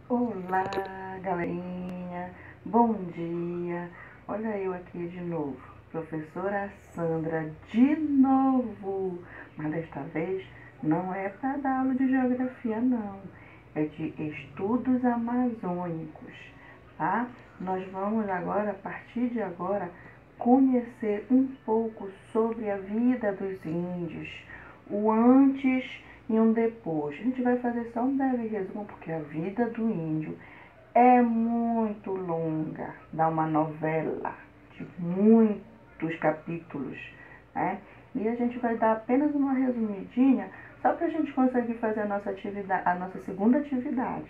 Olá, galerinha, bom dia. Olha eu aqui de novo, professora Sandra de novo, mas desta vez não é para dar aula de geografia não, é de estudos amazônicos, tá? Nós vamos agora, a partir de agora, conhecer um pouco sobre a vida dos índios, o antes e um depois. A gente vai fazer só um breve resumo, porque a vida do índio é muito longa, dá uma novela de muitos capítulos, né? E a gente vai dar apenas uma resumidinha, só para a gente conseguir fazer a nossa atividade, a nossa segunda atividade,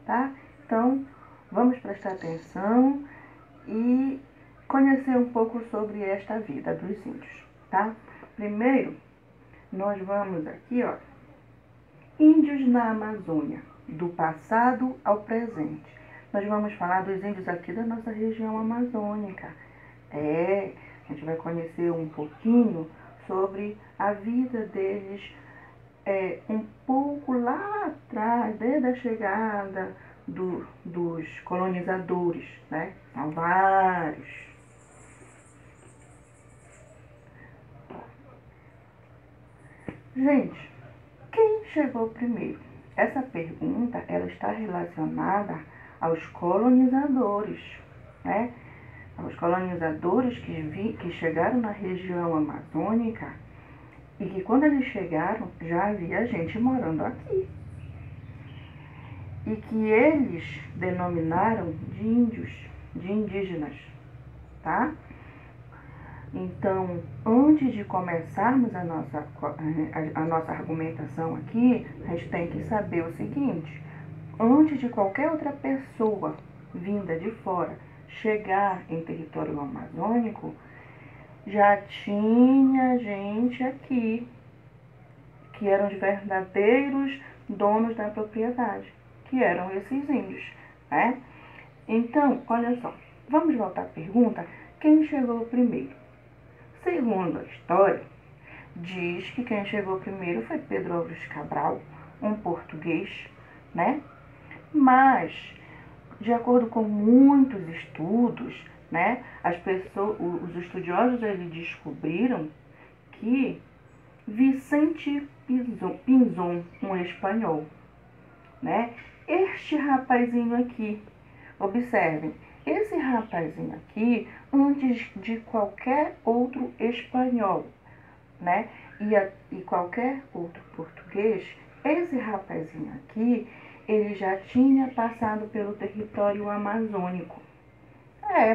tá? Então, vamos prestar atenção e conhecer um pouco sobre esta vida dos índios, tá? Primeiro, nós vamos aqui, ó, índios na Amazônia, do passado ao presente. Nós vamos falar dos índios aqui da nossa região amazônica. A gente vai conhecer um pouquinho sobre a vida deles, um pouco lá atrás, desde a chegada dos colonizadores, né? São vários. Gente, quem chegou primeiro? Essa pergunta ela está relacionada aos colonizadores, né? Aos colonizadores que chegaram na região amazônica e que quando eles chegaram já havia gente morando aqui. E que eles denominaram de índios, de indígenas, tá? Então, antes de começarmos a nossa argumentação aqui, a gente tem que saber o seguinte: antes de qualquer outra pessoa vinda de fora chegar em território amazônico, já tinha gente aqui que eram os verdadeiros donos da propriedade, que eram esses índios, né? Então, olha só, vamos voltar à pergunta: quem chegou primeiro? Segundo a história, diz que quem chegou primeiro foi Pedro Álvares Cabral, um português, né? Mas, de acordo com muitos estudos, né, os estudiosos eles descobriram que Vicente Pinzon, um espanhol, né? Este rapazinho aqui, observem, esse rapazinho aqui, antes de qualquer outro espanhol, né? E qualquer outro português, esse rapazinho aqui, ele já tinha passado pelo território amazônico.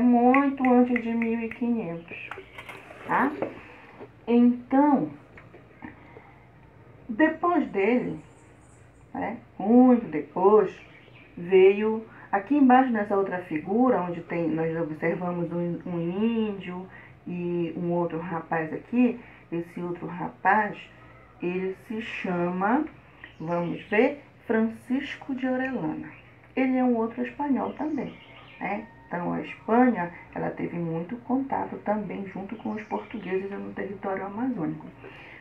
Muito antes de 1500, tá? Então, depois dele, né, muito depois, veio aqui embaixo nessa outra figura, onde nós observamos um índio e um outro rapaz aqui. Esse outro rapaz, ele se chama, vamos ver, Francisco de Orellana. Ele é um outro espanhol também, né? Então a Espanha, ela teve muito contato também junto com os portugueses no território amazônico.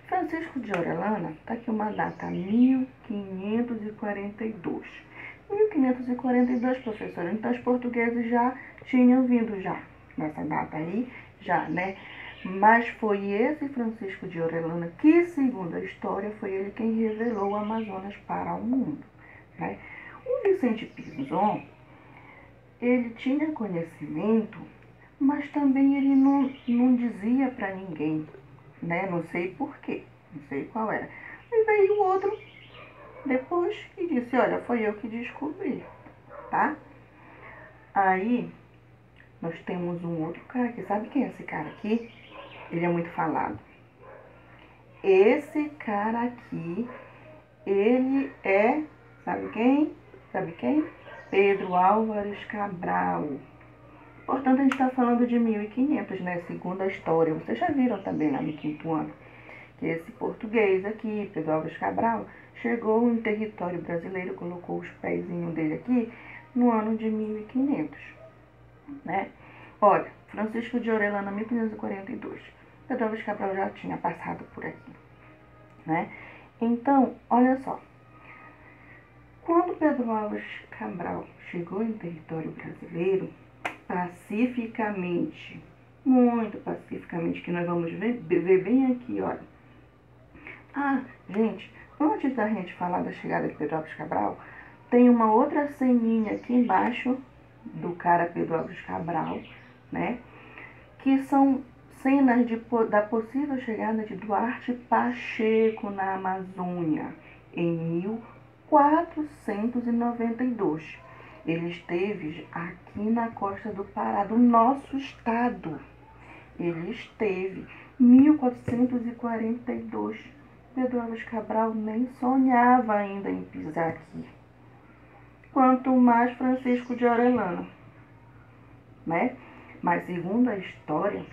Francisco de Orellana, está aqui uma data, 1542. 1542, professora, então os portugueses já tinham vindo já nessa data aí, já, né? Mas foi esse Francisco de Orellana que, segundo a história, foi ele quem revelou o Amazonas para o mundo, né? O Vicente Pinzon, ele tinha conhecimento, mas também ele não dizia para ninguém, né? Não sei porquê, não sei qual era. E veio o outro depois e disse: olha, foi eu que descobri, tá? Aí nós temos um outro cara aqui. Sabe quem é esse cara aqui? Ele é muito falado. Esse cara aqui, ele é, sabe quem? Sabe quem? Pedro Álvares Cabral. Portanto, a gente está falando de 1500, né? Segundo a história. Vocês já viram também lá no quinto ano que esse português aqui, Pedro Álvares Cabral, chegou em território brasileiro, colocou os pezinhos dele aqui no ano de 1500, né? Olha, Francisco de Orellana, 1542. Pedro Álvares Cabral já tinha passado por aqui, né? Então, olha só. Quando Pedro Álvares Cabral chegou em território brasileiro, pacificamente, muito pacificamente, que nós vamos ver bem aqui, olha. Ah, gente, antes da gente falar da chegada de Pedro Álvares Cabral, tem uma outra ceninha aqui embaixo do cara Pedro Álvares Cabral, né? Que são cenas da possível chegada de Duarte Pacheco na Amazônia em 1492. Ele esteve aqui na costa do Pará, do nosso estado. Ele esteve 1442. Pedro Álvares Cabral nem sonhava ainda em pisar aqui. Quanto mais Francisco de Orellana, né? Mas segundo a história,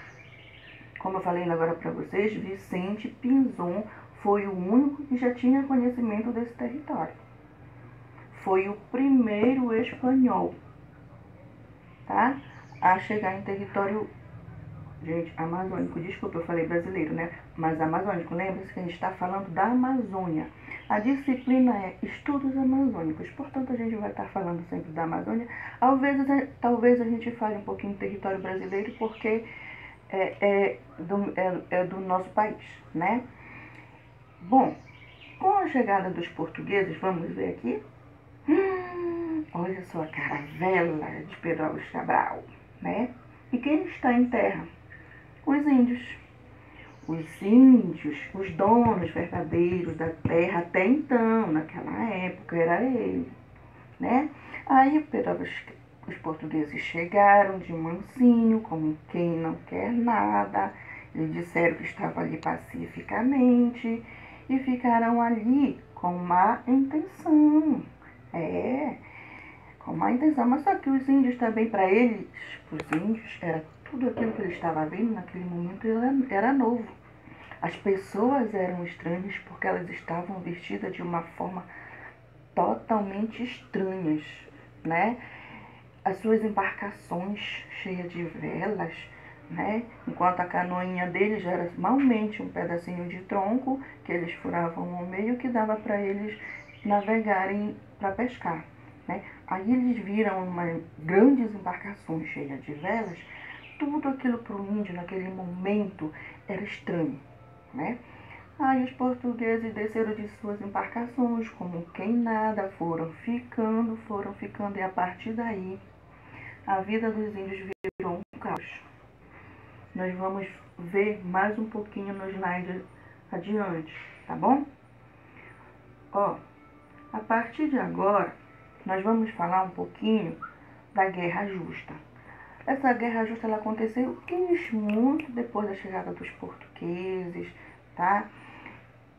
como eu falei agora para vocês, Vicente Pinzon foi o único que já tinha conhecimento desse território. Foi o primeiro espanhol, tá? A chegar em território, gente, amazônico. Desculpa, eu falei brasileiro, né? Mas amazônico. Lembre-se que a gente está falando da Amazônia. A disciplina é estudos amazônicos. Portanto, a gente vai estar falando sempre da Amazônia. Talvez a gente fale um pouquinho do território brasileiro, porque é do nosso país, né? Bom, com a chegada dos portugueses, vamos ver aqui. Olha só a caravela de Pedro Álvares Cabral, né? E quem está em terra? Os índios. Os índios, os donos verdadeiros da terra até então, naquela época, era ele, né? Aí os portugueses chegaram de mansinho, como quem não quer nada. Eles disseram que estavam ali pacificamente e ficaram ali com má intenção. Com má intenção. Mas só que os índios também, para eles, os índios, era tudo aquilo que ele estava vendo naquele momento era novo. As pessoas eram estranhas porque elas estavam vestidas de uma forma totalmente estranhas, né? As suas embarcações cheias de velas, né? Enquanto a canoinha deles era malmente um pedacinho de tronco que eles furavam ao meio, que dava para eles navegarem para pescar, né? Aí eles viram grandes embarcações cheias de velas. Tudo aquilo para o índio naquele momento era estranho, né? Aí os portugueses desceram de suas embarcações como quem nada, foram ficando, e a partir daí a vida dos índios virou um caos. Nós vamos ver mais um pouquinho nos slides adiante, tá bom? Ó, a partir de agora, nós vamos falar um pouquinho da Guerra Justa. Essa Guerra Justa ela aconteceu muito depois da chegada dos portugueses, tá?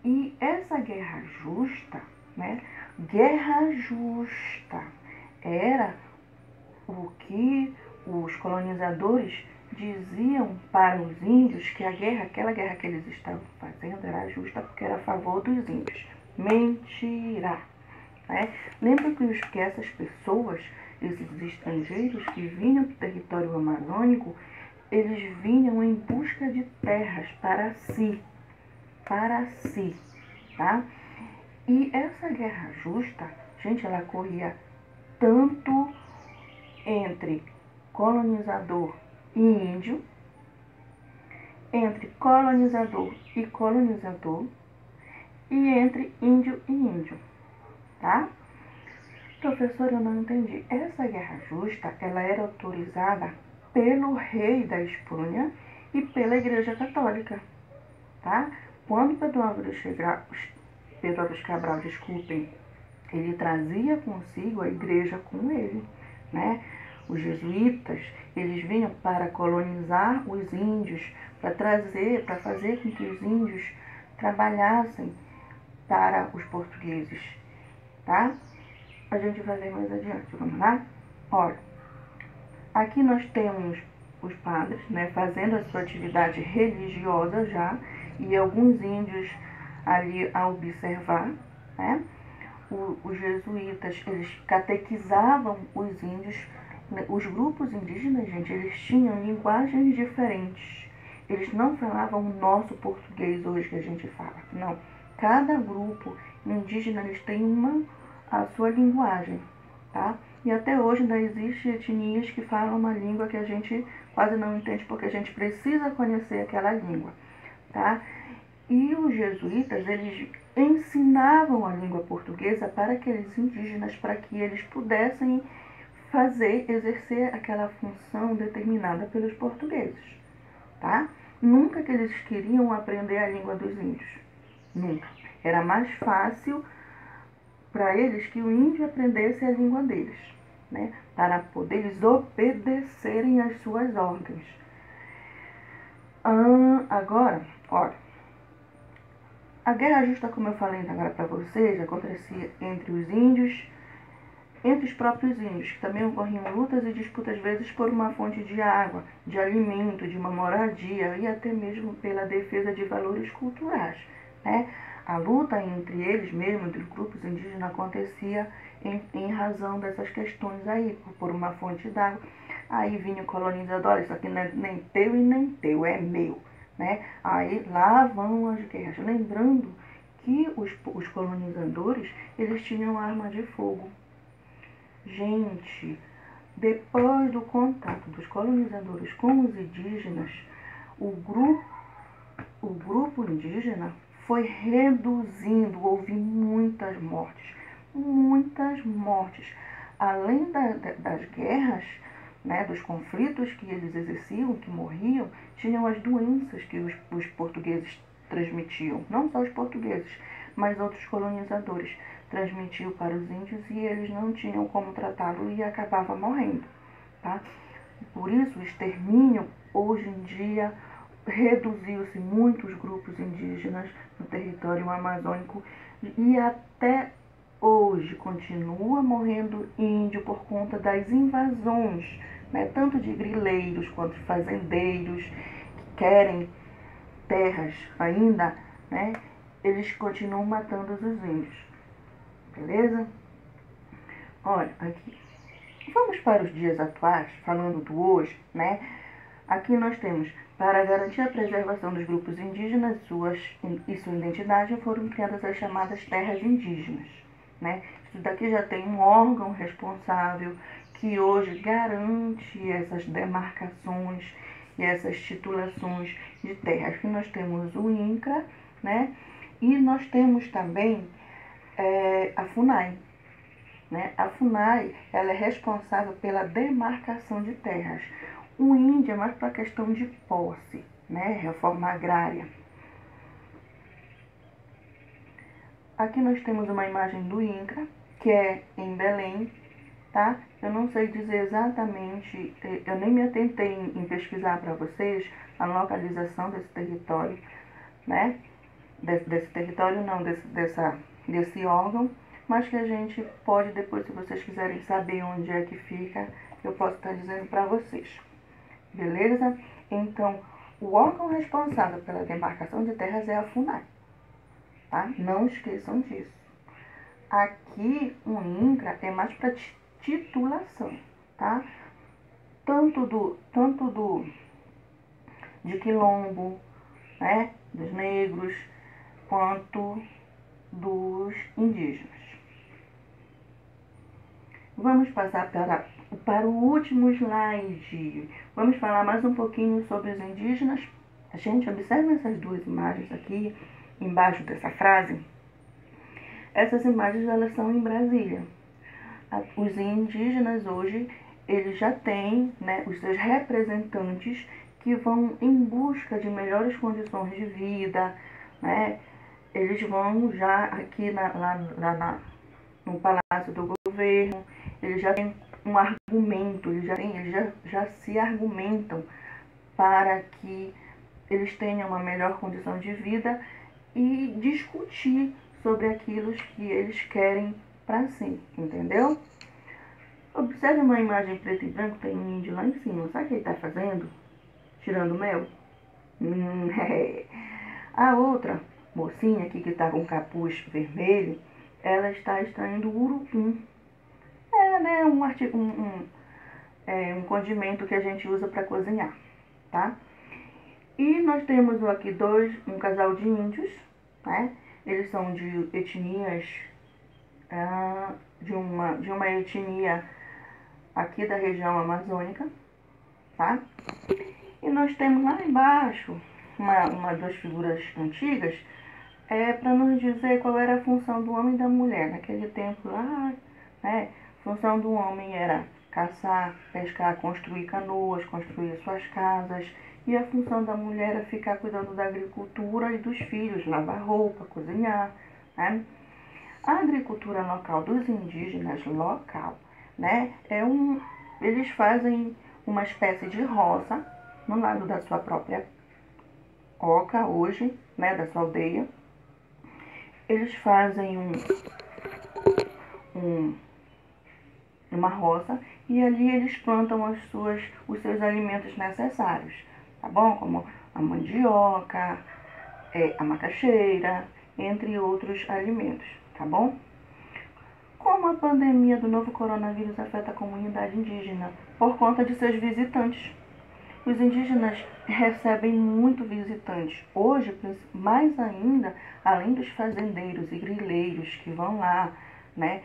E essa Guerra Justa, né? Guerra Justa era o que os colonizadores diziam para os índios que aquela guerra que eles estavam fazendo era justa porque era a favor dos índios. Mentira! Né? Lembra que essas pessoas, esses estrangeiros que vinham do território amazônico, eles vinham em busca de terras para si, tá? E essa guerra justa, gente, ela corria tanto entre colonizador e índio, entre colonizador e colonizador, e entre índio e índio, tá? Professor, eu não entendi. Essa guerra justa, ela era autorizada pelo rei da Espanha e pela Igreja Católica, tá? Quando Pedro Álvares Cabral, ele trazia consigo a igreja com ele, né? Os jesuítas, eles vinham para colonizar os índios, para fazer com que os índios trabalhassem para os portugueses, tá? A gente vai ver mais adiante, vamos lá? Olha, aqui nós temos os padres, né, fazendo a sua atividade religiosa já, e alguns índios ali a observar, né? Os jesuítas, eles catequizavam os índios. Os grupos indígenas, gente, eles tinham linguagens diferentes. Eles não falavam o nosso português hoje que a gente fala, não. Cada grupo indígena, eles têm a sua linguagem, tá? E até hoje ainda existe etnias que falam uma língua que a gente quase não entende porque a gente precisa conhecer aquela língua, tá? E os jesuítas, eles ensinavam a língua portuguesa para aqueles indígenas, para que eles pudessem exercer aquela função determinada pelos portugueses, tá? Nunca que eles queriam aprender a língua dos índios, nunca. Era mais fácil para eles que o índio aprendesse a língua deles, né? Para poder eles obedecerem às suas ordens. Agora, olha, a guerra justa, como eu falei agora para vocês, acontecia entre os índios, entre os próprios índios, que também ocorriam lutas e disputas, às vezes, por uma fonte de água, de alimento, de uma moradia e até mesmo pela defesa de valores culturais, né? A luta entre eles mesmo, entre grupos indígenas, acontecia em razão dessas questões aí, por uma fonte d'água. Aí vinha o colonizador, olha, isso aqui não é nem teu e nem teu, é meu, né? Aí lá vão as guerras. Lembrando que os colonizadores, eles tinham arma de fogo. Gente, depois do contato dos colonizadores com os indígenas, o grupo indígena foi reduzindo, houve muitas mortes. Além das guerras, né, dos conflitos que eles exerciam, que morriam, tinham as doenças que os portugueses transmitiam. Não só os portugueses, mas outros colonizadores transmitiam para os índios e eles não tinham como tratá-lo e acabava morrendo, tá? Por isso, o extermínio, hoje em dia, reduziu-se muitos grupos indígenas no território amazônico e até hoje continua morrendo índio por conta das invasões, né, tanto de grileiros quanto de fazendeiros que querem terras ainda, né, eles continuam matando os índios, beleza? Olha, aqui, vamos para os dias atuais, falando do hoje, né? Aqui nós temos, para garantir a preservação dos grupos indígenas e sua identidade, foram criadas as chamadas terras indígenas, né? Isso daqui já tem um órgão responsável que hoje garante essas demarcações e essas titulações de terras. Aqui nós temos o INCRA, né? E nós temos também a FUNAI. Né? A FUNAI, ela é responsável pela demarcação de terras. O índio é mais para a questão de posse, né? Reforma agrária. Aqui nós temos uma imagem do INCRA, que é em Belém, tá? Eu não sei dizer exatamente, eu nem me atentei em pesquisar para vocês a localização desse território, né? Desse território não, desse órgão, mas que a gente pode depois, se vocês quiserem saber onde é que fica, eu posso estar dizendo para vocês. Beleza? Então, o órgão responsável pela demarcação de terras é a FUNAI, tá? Não esqueçam disso. Aqui, o INCRA é mais para titulação, tá? Tanto de quilombo, né? Dos negros, quanto dos indígenas. Vamos passar para o último slide. Vamos falar mais um pouquinho sobre os indígenas. A gente observa essas duas imagens aqui, embaixo dessa frase. Essas imagens, elas são em Brasília. Os indígenas hoje, eles já têm, né, os seus representantes que vão em busca de melhores condições de vida, né? Eles vão já aqui no Palácio do Governo, eles já têm um argumento, eles já se argumentam para que eles tenham uma melhor condição de vida e discutir sobre aquilo que eles querem para si, entendeu? Observe uma imagem preto e branco, tem um índio lá em cima, sabe o que ele está fazendo? Tirando mel? A outra mocinha aqui que está com capuz vermelho, ela está extraindo urucum. Né, um condimento que a gente usa para cozinhar, tá? E nós temos aqui um casal de índios, né? Eles são de etnias de uma etnia aqui da região amazônica, tá? E nós temos lá embaixo duas figuras antigas, para nos dizer qual era a função do homem e da mulher. Naquele tempo lá, né, a função do homem era caçar, pescar, construir canoas, construir suas casas, e a função da mulher era ficar cuidando da agricultura e dos filhos, lavar roupa, cozinhar, né? A agricultura local dos indígenas né, eles fazem uma espécie de roça no lado da sua própria oca hoje, né, da sua aldeia. Eles fazem uma roça e ali eles plantam os seus alimentos necessários, tá bom? Como a mandioca, a macaxeira, entre outros alimentos, tá bom? Como a pandemia do novo coronavírus afeta a comunidade indígena? Por conta de seus visitantes. Os indígenas recebem muito visitantes. Hoje, mais ainda, além dos fazendeiros e grileiros que vão lá, né,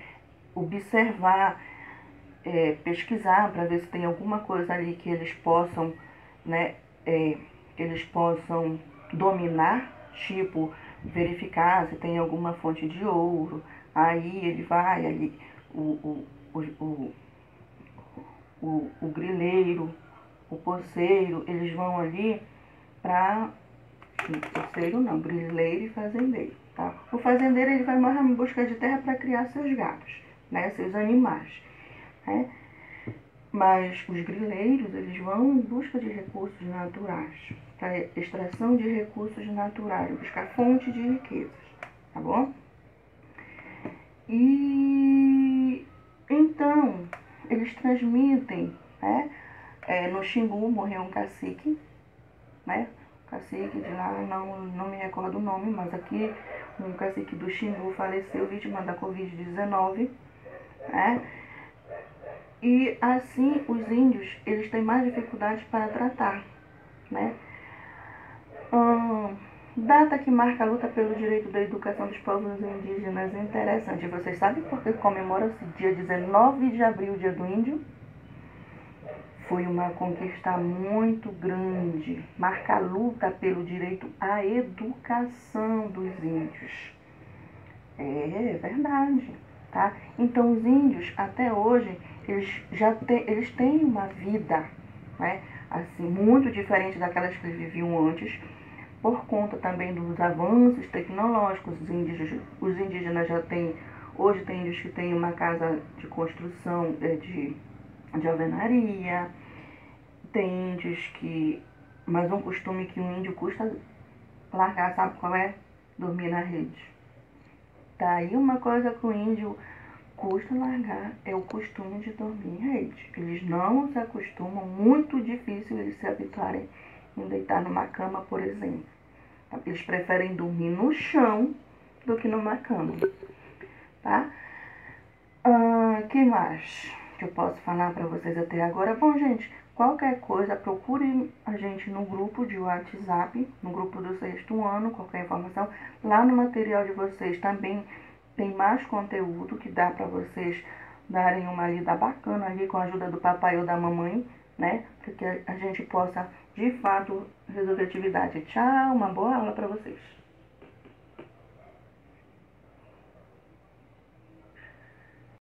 observar, pesquisar para ver se tem alguma coisa ali que eles possam, né, dominar, tipo verificar se tem alguma fonte de ouro. Aí ele vai ali, o grileiro, o poceiro, eles vão ali para... Poceiro não, grileiro e fazendeiro, tá? O fazendeiro ele vai mais em busca de terra para criar seus gados, né? Seus animais, né? Mas os grileiros, eles vão em busca de recursos naturais, para extração de recursos naturais, buscar fonte de riquezas, tá bom? E então, eles transmitem, né? No Xingu morreu um cacique, né? Cacique de lá, não me recordo o nome, mas aqui um cacique do Xingu faleceu vítima da Covid-19, né? E assim os índios, eles têm mais dificuldades para tratar, né? Data que marca a luta pelo direito da educação dos povos indígenas. Interessante. Vocês sabem por que comemora-se dia 19 de abril, dia do índio? Foi uma conquista muito grande. Marca a luta pelo direito à educação dos índios. É verdade, tá? Então os índios, até hoje, eles têm uma vida, né, assim, muito diferente daquelas que eles viviam antes, por conta também dos avanços tecnológicos. Os indígenas já têm, hoje tem índios que têm uma casa de construção de alvenaria, tem índios que, mas um costume que um índio custa largar, sabe qual é? Dormir na rede. Tá aí uma coisa que o índio custa largar, é o costume de dormir em rede. Eles não se acostumam, muito difícil eles se habituarem em deitar numa cama, por exemplo. Eles preferem dormir no chão do que numa cama, tá? Que mais que eu posso falar para vocês até agora? Bom, gente, qualquer coisa, procurem a gente no grupo de WhatsApp, no grupo do 6º ano, qualquer informação. Lá no material de vocês também tem mais conteúdo que dá para vocês darem uma lida bacana ali com a ajuda do papai ou da mamãe, né? Para que a gente possa, de fato, resolver a atividade. Tchau, uma boa aula para vocês.